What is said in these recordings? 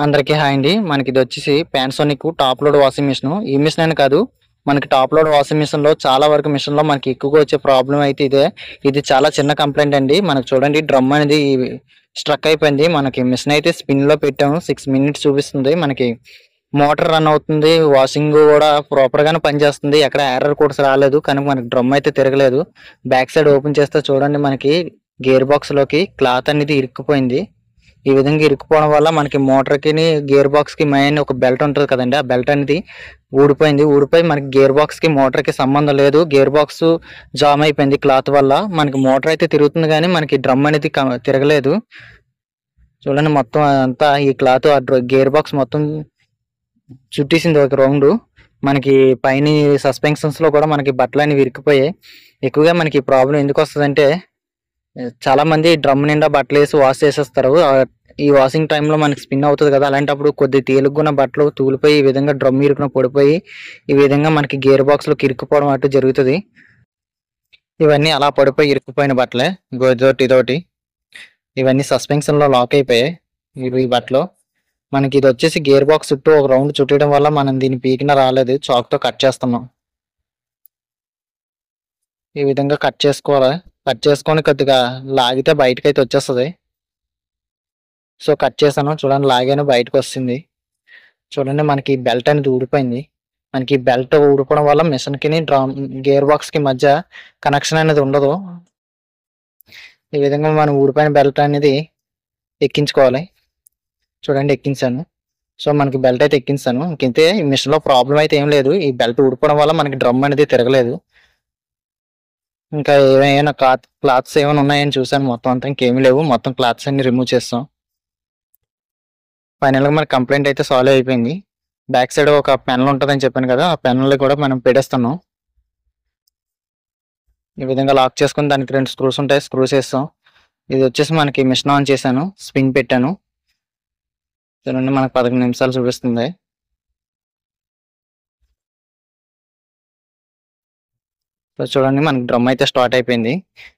అందరికీ హాయ్ అండి. మనకి ఇది వచ్చేసి Panasonic top load washing machine. ఈ మిషన్ అని కాదు, మనకి టాప్ లోడ్ వాషింగ్ మిషన్ లో చాలా వరకు మిషన్ లో మనకి ఎక్కువగా వచ్చే ప్రాబ్లం అయితే ఇదే. ఇది చాలా చిన్న కంప్లైంట్ అండి. మనకు చూడండి, డ్రమ్ అనేది స్ట్రక్ అయిపోయింది. మనకి మిషన్ అయితే స్పిన్ లో పెట్టాము, 6 మినిట్స్ చూపిస్తుంది. మనకి మోటార్ రన్ అవుతుంది, వాషింగ్ కూడా ప్రాపర్ గానే పనిచేస్తుంది, ఎక్కడ ఎర్రర్ కూడా రాలేదు. కానీ మనకి డ్రమ్ అయితే తిరగలేదు. బ్యాక్ సైడ్ ఓపెన్ చేస్తే చూడండి, మనకి గేర్ బాక్స్ లోకి క్లాత్ అనేది ఇరుక్కుపోయింది. ఈ విధంగా ఇరుక్కుపోవడం వల్ల మనకి మోటార్కి గేర్ బాక్స్ కి మెయిన్ ఒక బెల్ట్ ఉంటుంది కదండి, ఆ బెల్ట్ అనేది ఊడిపోయి మనకి గేర్ బాక్స్ కి మోటార్ కి సంబంధం లేదు. గేర్ బాక్స్ జామ్ అయిపోయింది క్లాత్ వల్ల. మనకి మోటార్ అయితే తిరుగుతుంది కానీ మనకి డ్రమ్ అనేది తిరగలేదు. చూడండి, మొత్తం అంతా ఈ క్లాత్ గేర్ బాక్స్ మొత్తం చుట్టేసింది ఒక రౌండ్. మనకి పైన సస్పెన్షన్స్ లో కూడా మనకి బట్టలు అనేవి ఇరుక్కుపోయాయి. ఎక్కువగా మనకి ఈ ప్రాబ్లం ఎందుకు వస్తుందంటే, చాలా మంది డ్రమ్ నిండా బట్టలు వేసి వాష్ చేసేస్తారు. ఈ వాషింగ్ టైంలో మనకి స్పిన్ అవుతుంది కదా, అలాంటప్పుడు కొద్ది తేలిగ్గున్న బట్టలు తూలిపోయి ఈ విధంగా డ్రమ్ ఇరుకున పడిపోయి ఈ విధంగా మనకి గేర్ బాక్స్ లోకి ఇరుక్కుపోవడం అటు జరుగుతుంది. ఇవన్నీ అలా పడిపోయి ఇరుక్కుపోయిన బట్టలే, ఇదోటి ఇవన్నీ సస్పెన్షన్ లో లాక్ అయిపోయాయి. ఈ బట్టలు మనకి ఇది వచ్చేసి గేర్ బాక్స్ చుట్టూ ఒక రౌండ్ చుట్టడం వల్ల మనం దీన్ని పీకిన రాలేదు, చాక్ తో కట్ చేస్తున్నాం. ఈ విధంగా కట్ చేసుకోవాలి. కట్ చేసుకొని కొద్దిగా లాగితే బయటకు అయితే వచ్చేస్తుంది. సో కట్ చేశాను, చూడండి, లాగాను, బయటకు వస్తుంది. చూడండి, మనకి బెల్ట్ అనేది ఊడిపోయింది. మనకి బెల్ట్ ఊడిపోవడం వల్ల మిషన్ కి డ్రమ్ గేర్ బాక్స్ కి మధ్య కనెక్షన్ అనేది ఉండదు. ఈ విధంగా మనం ఊడిపోయిన బెల్ట్ అనేది ఎక్కించుకోవాలి. చూడండి, ఎక్కించాను. సో మనకి బెల్ట్ అయితే ఎక్కించాను. ఇంకంతే, ఈ మిషన్ లో ప్రాబ్లం అయితే ఏం లేదు. ఈ బెల్ట్ ఊడిపోవడం వల్ల మనకి డ్రమ్ అనేది తిరగలేదు. ఇంకా ఏమైనా క్లాత్స్ ఏమైనా ఉన్నాయని చూసాను, మొత్తం అంతా ఇంకేమీ లేవు. మొత్తం క్లాత్స్ అన్ని రిమూవ్ చేస్తాం. ఫైనల్ గా మనకి కంప్లైంట్ అయితే సాల్వ్ అయిపోయింది. బ్యాక్ సైడ్ ఒక పెన్లు ఉంటుందని చెప్పాను కదా, ఆ పెన్లు కూడా మనం పెట్టేస్తున్నాం. ఈ విధంగా లాక్ చేసుకుని దానికి 2 స్క్రూస్ ఉంటాయి, స్క్రూస్ వేస్తాం. ఇది వచ్చేసి మనకి మిషన్ ఆన్ చేశాను, స్పిన్ పెట్టాను. చూడండి, మనకి 11 నిమిషాలు చూపిస్తుంది. సో చూడండి, మనకి డ్రమ్ అయితే స్టార్ట్ అయిపోయింది.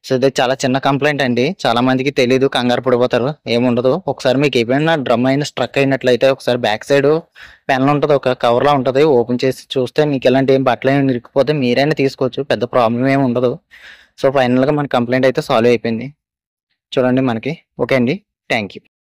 సో ఇది చాలా చిన్న కంప్లైంట్ అండి, చాలా మందికి తెలియదు, కంగారు పడిపోతారు. ఏముండదు. ఒకసారి మీకు ఏమైనా డ్రమ్ అయినా స్ట్రక్ అయినట్లయితే ఒకసారి బ్యాక్ సైడ్ పెన్ ఉంటుంది, ఒక కవర్ లా ఉంటుంది, ఓపెన్ చేసి చూస్తే మీకు ఎలాంటి బట్టలు ఏమి ఇరికిపోతే మీరైనా తీసుకోవచ్చు, పెద్ద ప్రాబ్లం ఏమి ఉండదు. సో ఫైనల్ గా మన కంప్లైంట్ అయితే సాల్వ్ అయిపోయింది. చూడండి మనకి. ఓకే అండి, థ్యాంక్ యూ.